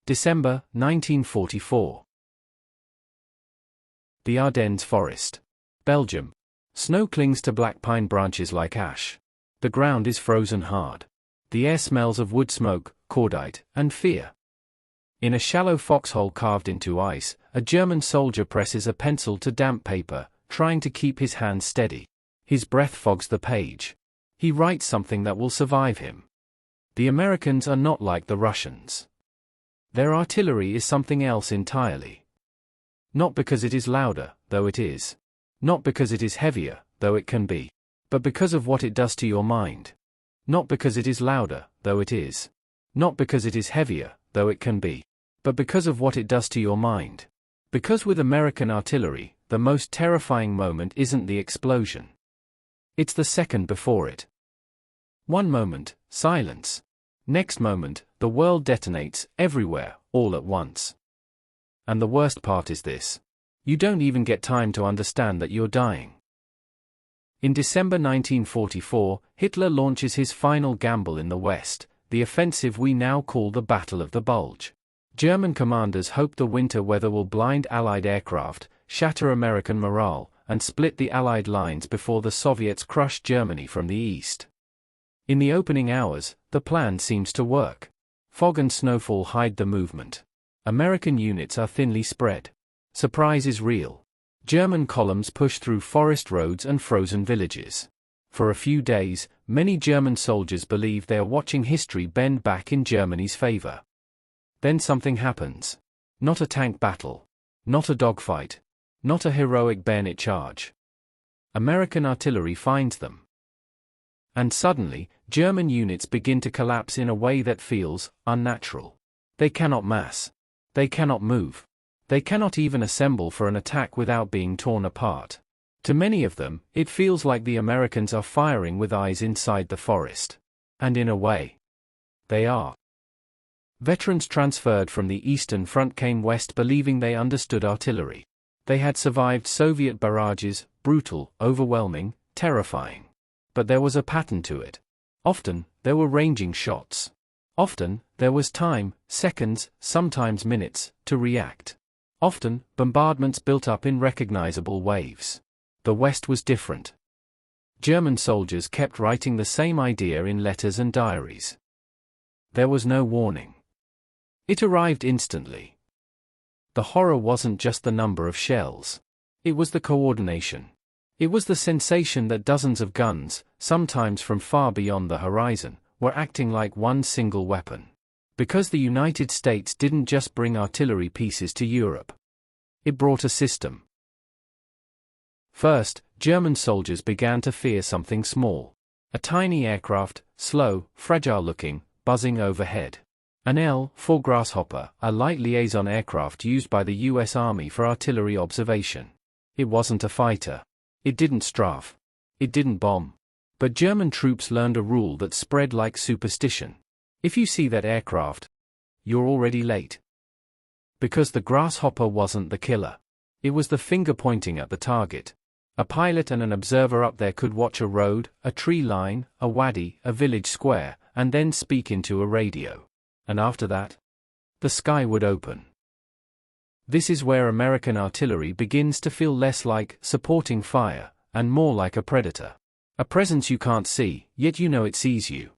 December, 1944. The Ardennes Forest. Belgium. Snow clings to black pine branches like ash. The ground is frozen hard. The air smells of wood smoke, cordite, and fear. In a shallow foxhole carved into ice, a German soldier presses a pencil to damp paper, trying to keep his hands steady. His breath fogs the page. He writes something that will survive him. The Americans are not like the Russians. Their artillery is something else entirely. Not because it is louder, though it is. Not because it is heavier, though it can be. But because of what it does to your mind. Not because it is louder, though it is. Not because it is heavier, though it can be. But because of what it does to your mind. Because with American artillery, the most terrifying moment isn't the explosion. It's the second before it. One moment, silence. Next moment, the world detonates, everywhere, all at once. And the worst part is this. You don't even get time to understand that you're dying. In December 1944, Hitler launches his final gamble in the West, the offensive we now call the Battle of the Bulge. German commanders hope the winter weather will blind Allied aircraft, shatter American morale, and split the Allied lines before the Soviets crush Germany from the east. In the opening hours, the plan seems to work. Fog and snowfall hide the movement. American units are thinly spread. Surprise is real. German columns push through forest roads and frozen villages. For a few days, many German soldiers believe they are watching history bend back in Germany's favor. Then something happens. Not a tank battle. Not a dogfight. Not a heroic bayonet charge. American artillery finds them. And suddenly, German units begin to collapse in a way that feels unnatural. They cannot mass. They cannot move. They cannot even assemble for an attack without being torn apart. To many of them, it feels like the Americans are firing with eyes inside the forest. And in a way, they are. Veterans transferred from the Eastern Front came west believing they understood artillery. They had survived Soviet barrages, brutal, overwhelming, terrifying. But there was a pattern to it. Often, there were ranging shots. Often, there was time, seconds, sometimes minutes, to react. Often, bombardments built up in recognizable waves. The West was different. German soldiers kept writing the same idea in letters and diaries. There was no warning. It arrived instantly. The horror wasn't just the number of shells. It was the coordination. It was the sensation that dozens of guns, sometimes from far beyond the horizon, were acting like one single weapon. Because the United States didn't just bring artillery pieces to Europe. It brought a system. First, German soldiers began to fear something small. A tiny aircraft, slow, fragile-looking, buzzing overhead. An L-4 Grasshopper, a light liaison aircraft used by the U.S. Army for artillery observation. It wasn't a fighter. It didn't strafe. It didn't bomb. But German troops learned a rule that spread like superstition. If you see that aircraft, you're already late. Because the Grasshopper wasn't the killer. It was the finger pointing at the target. A pilot and an observer up there could watch a road, a tree line, a wadi, a village square, and then speak into a radio. And after that, the sky would open. This is where American artillery begins to feel less like supporting fire, and more like a predator. A presence you can't see, yet you know it sees you.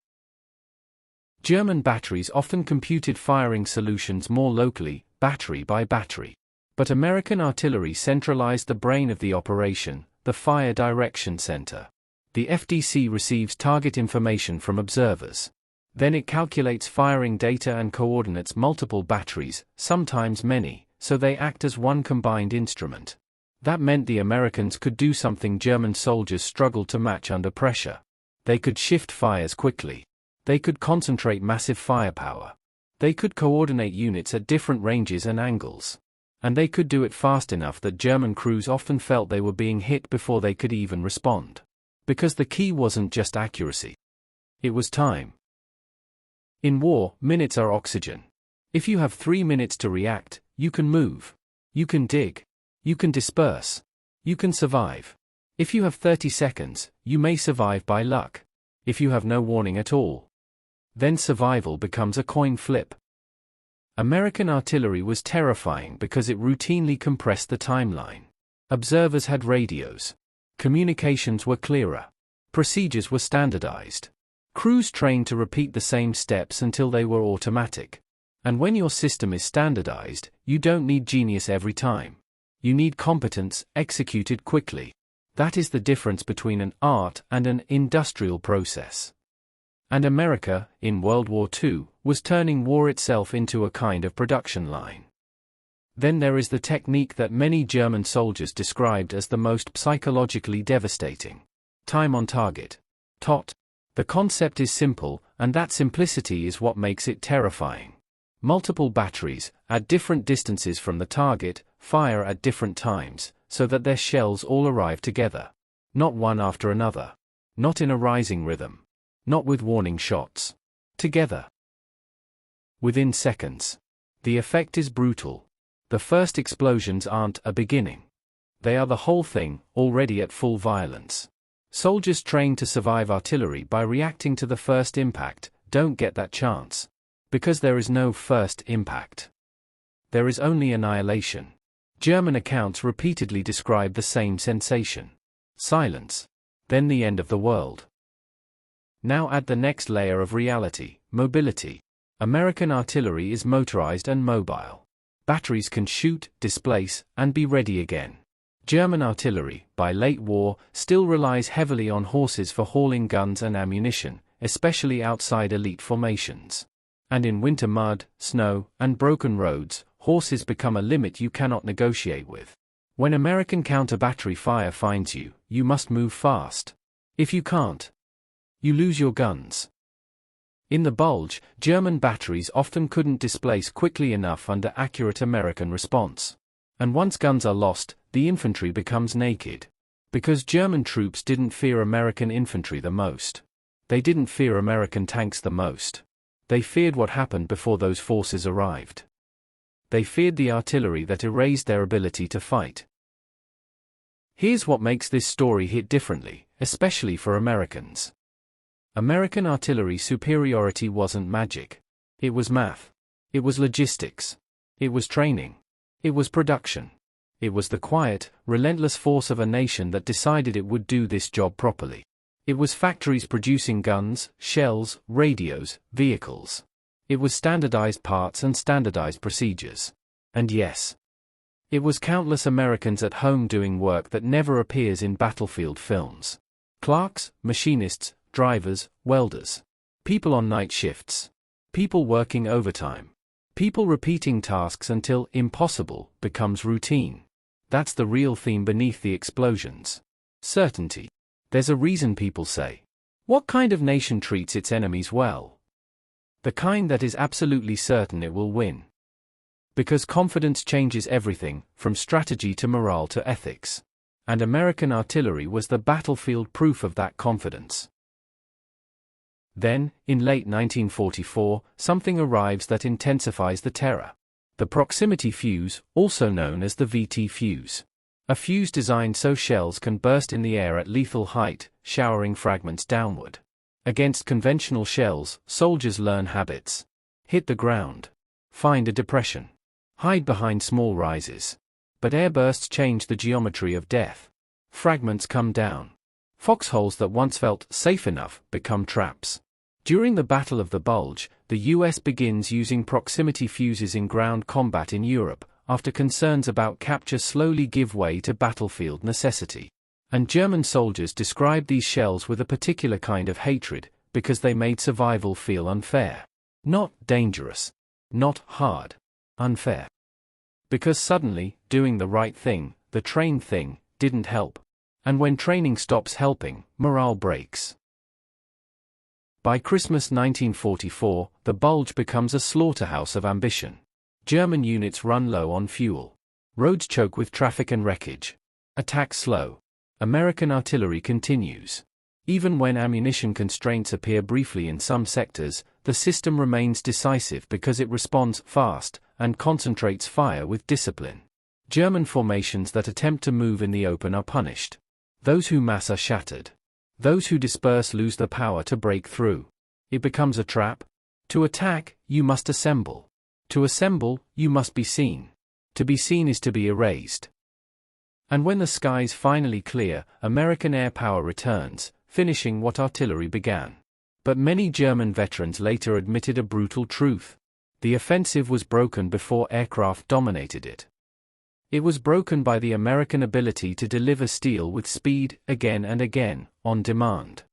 German batteries often computed firing solutions more locally, battery by battery. But American artillery centralized the brain of the operation, the Fire Direction Center. The FDC receives target information from observers. Then it calculates firing data and coordinates multiple batteries, sometimes many, so they act as one combined instrument. That meant the Americans could do something German soldiers struggled to match under pressure. They could shift fires quickly. They could concentrate massive firepower. They could coordinate units at different ranges and angles. And they could do it fast enough that German crews often felt they were being hit before they could even respond. Because the key wasn't just accuracy. It was time. In war, minutes are oxygen. If you have 3 minutes to react, you can move. You can dig. You can disperse. You can survive. If you have 30 seconds, you may survive by luck. If you have no warning at all, then survival becomes a coin flip. American artillery was terrifying because it routinely compressed the timeline. Observers had radios. Communications were clearer. Procedures were standardized. Crews trained to repeat the same steps until they were automatic. And when your system is standardized, you don't need genius every time. You need competence, executed quickly. That is the difference between an art and an industrial process. And America, in World War II, was turning war itself into a kind of production line. Then there is the technique that many German soldiers described as the most psychologically devastating. Time on target. TOT. The concept is simple, and that simplicity is what makes it terrifying. Multiple batteries, at different distances from the target, fire at different times, so that their shells all arrive together. Not one after another. Not in a rising rhythm. Not with warning shots. Together. Within seconds. The effect is brutal. The first explosions aren't a beginning. They are the whole thing, already at full violence. Soldiers trained to survive artillery by reacting to the first impact don't get that chance. Because there is no first impact. There is only annihilation. German accounts repeatedly describe the same sensation. Silence. Then the end of the world. Now add the next layer of reality, mobility. American artillery is motorized and mobile. Batteries can shoot, displace, and be ready again. German artillery, by late war, still relies heavily on horses for hauling guns and ammunition, especially outside elite formations. And in winter mud, snow, and broken roads, horses become a limit you cannot negotiate with. When American counter-battery fire finds you, you must move fast. If you can't, you lose your guns. In the Bulge, German batteries often couldn't displace quickly enough under accurate American response. And once guns are lost, the infantry becomes naked. Because German troops didn't fear American infantry the most. They didn't fear American tanks the most. They feared what happened before those forces arrived. They feared the artillery that erased their ability to fight. Here's what makes this story hit differently, especially for Americans. American artillery superiority wasn't magic. It was math. It was logistics. It was training. It was production. It was the quiet, relentless force of a nation that decided it would do this job properly. It was factories producing guns, shells, radios, vehicles. It was standardized parts and standardized procedures. And yes, it was countless Americans at home doing work that never appears in battlefield films. Clerks, machinists, drivers, welders. People on night shifts. People working overtime. People repeating tasks until impossible becomes routine. That's the real theme beneath the explosions. Certainty. There's a reason people say, what kind of nation treats its enemies well? The kind that is absolutely certain it will win. Because confidence changes everything, from strategy to morale to ethics. And American artillery was the battlefield proof of that confidence. Then, in late 1944, something arrives that intensifies the terror. The proximity fuse, also known as the VT fuse. A fuse designed so shells can burst in the air at lethal height, showering fragments downward. Against conventional shells, soldiers learn habits. Hit the ground. Find a depression. Hide behind small rises. But airbursts change the geometry of death. Fragments come down. Foxholes that once felt safe enough become traps. During the Battle of the Bulge, the US begins using proximity fuses in ground combat in Europe, after concerns about capture slowly give way to battlefield necessity. And German soldiers described these shells with a particular kind of hatred, because they made survival feel unfair. Not dangerous. Not hard. Unfair. Because suddenly, doing the right thing, the trained thing, didn't help. And when training stops helping, morale breaks. By Christmas 1944, the Bulge becomes a slaughterhouse of ambition. German units run low on fuel. Roads choke with traffic and wreckage. Attacks slow. American artillery continues. Even when ammunition constraints appear briefly in some sectors, the system remains decisive because it responds fast and concentrates fire with discipline. German formations that attempt to move in the open are punished. Those who mass are shattered. Those who disperse lose the power to break through. It becomes a trap. To attack, you must assemble. To assemble, you must be seen. To be seen is to be erased. And when the skies finally clear, American air power returns, finishing what artillery began. But many German veterans later admitted a brutal truth. The offensive was broken before aircraft dominated it. It was broken by the American ability to deliver steel with speed, again and again, on demand.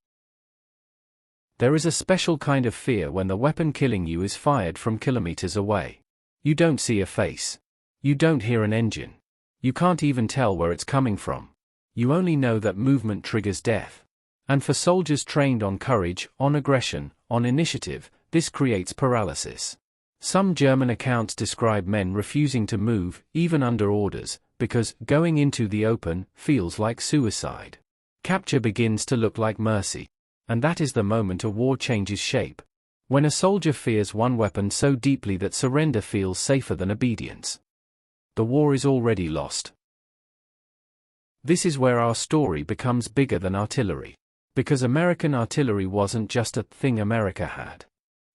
There is a special kind of fear when the weapon killing you is fired from kilometers away. You don't see a face. You don't hear an engine. You can't even tell where it's coming from. You only know that movement triggers death. And for soldiers trained on courage, on aggression, on initiative, this creates paralysis. Some German accounts describe men refusing to move, even under orders, because going into the open feels like suicide. Capture begins to look like mercy. And that is the moment a war changes shape. When a soldier fears one weapon so deeply that surrender feels safer than obedience. The war is already lost. This is where our story becomes bigger than artillery. Because American artillery wasn't just a thing America had.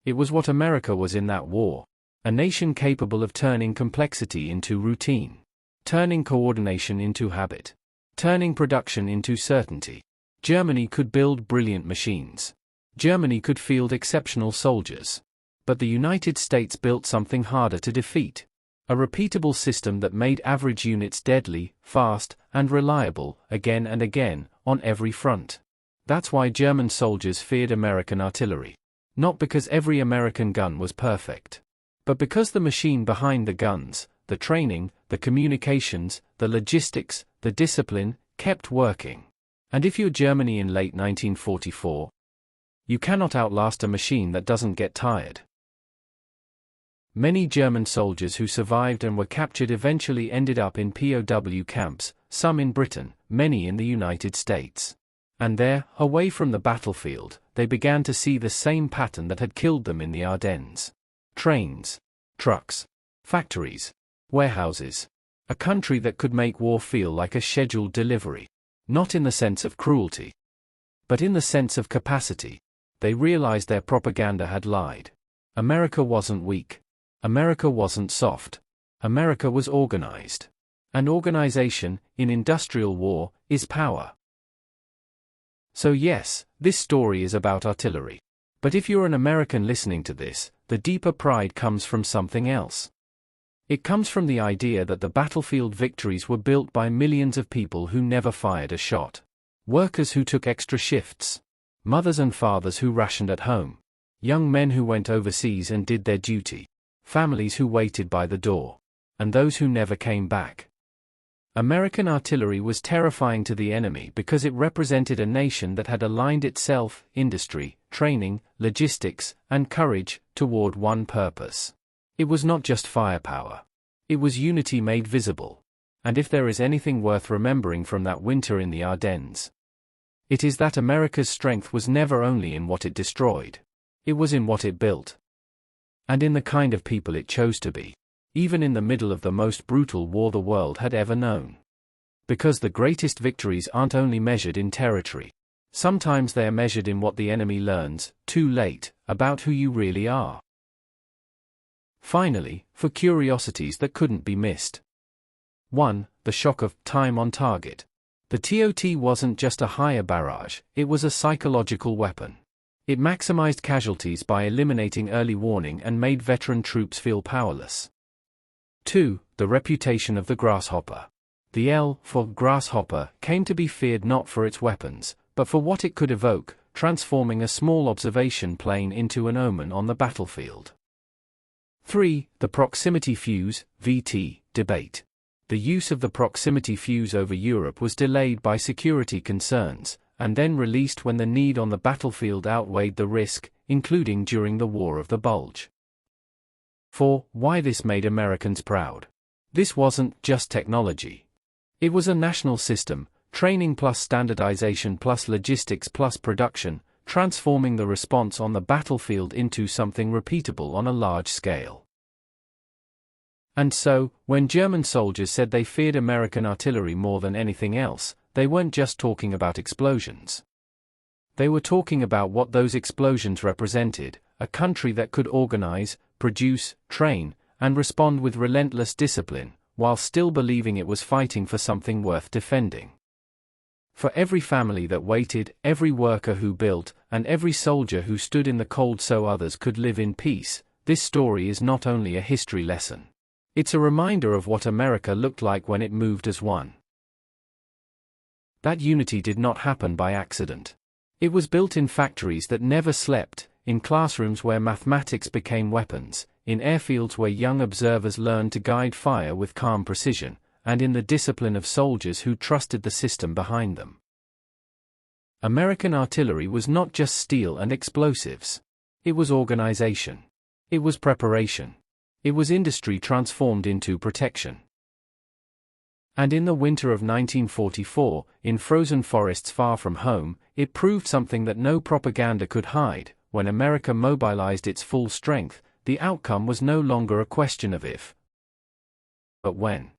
It was what America was in that war. A nation capable of turning complexity into routine. Turning coordination into habit. Turning production into certainty. Germany could build brilliant machines. Germany could field exceptional soldiers. But the United States built something harder to defeat. A repeatable system that made average units deadly, fast, and reliable, again and again, on every front. That's why German soldiers feared American artillery. Not because every American gun was perfect. But because the machine behind the guns, the training, the communications, the logistics, the discipline, kept working. And if you're Germany in late 1944, you cannot outlast a machine that doesn't get tired. Many German soldiers who survived and were captured eventually ended up in POW camps, some in Britain, many in the United States. And there, away from the battlefield, they began to see the same pattern that had killed them in the Ardennes. Trains, trucks, factories, warehouses. A country that could make war feel like a scheduled delivery. Not in the sense of cruelty, but in the sense of capacity. They realized their propaganda had lied. America wasn't weak. America wasn't soft. America was organized. And organization, in industrial war, is power. So yes, this story is about artillery. But if you're an American listening to this, the deeper pride comes from something else. It comes from the idea that the battlefield victories were built by millions of people who never fired a shot. Workers who took extra shifts. Mothers and fathers who rationed at home. Young men who went overseas and did their duty. Families who waited by the door. And those who never came back. American artillery was terrifying to the enemy because it represented a nation that had aligned itself, industry, training, logistics, and courage, toward one purpose. It was not just firepower. It was unity made visible. And if there is anything worth remembering from that winter in the Ardennes, it is that America's strength was never only in what it destroyed. It was in what it built. And in the kind of people it chose to be. Even in the middle of the most brutal war the world had ever known. Because the greatest victories aren't only measured in territory. Sometimes they are measured in what the enemy learns, too late, about who you really are. Finally, for curiosities that couldn't be missed. 1. The shock of time on target. The TOT wasn't just a higher barrage, it was a psychological weapon. It maximized casualties by eliminating early warning and made veteran troops feel powerless. 2. The reputation of the grasshopper. The L for grasshopper came to be feared not for its weapons, but for what it could evoke, transforming a small observation plane into an omen on the battlefield. 3. The proximity fuse, VT, debate. The use of the proximity fuse over Europe was delayed by security concerns, and then released when the need on the battlefield outweighed the risk, including during the War of the Bulge. 4. Why this made Americans proud. This wasn't just technology. It was a national system, training plus standardization plus logistics plus production, transforming the response on the battlefield into something repeatable on a large scale. And so, when German soldiers said they feared American artillery more than anything else, they weren't just talking about explosions. They were talking about what those explosions represented, a country that could organize, produce, train, and respond with relentless discipline, while still believing it was fighting for something worth defending. For every family that waited, every worker who built, and every soldier who stood in the cold so others could live in peace, this story is not only a history lesson. It's a reminder of what America looked like when it moved as one. That unity did not happen by accident. It was built in factories that never slept, in classrooms where mathematics became weapons, in airfields where young observers learned to guide fire with calm precision, and in the discipline of soldiers who trusted the system behind them. American artillery was not just steel and explosives. It was organization. It was preparation. It was industry transformed into protection. And in the winter of 1944, in frozen forests far from home, it proved something that no propaganda could hide. When America mobilized its full strength, the outcome was no longer a question of if, but when.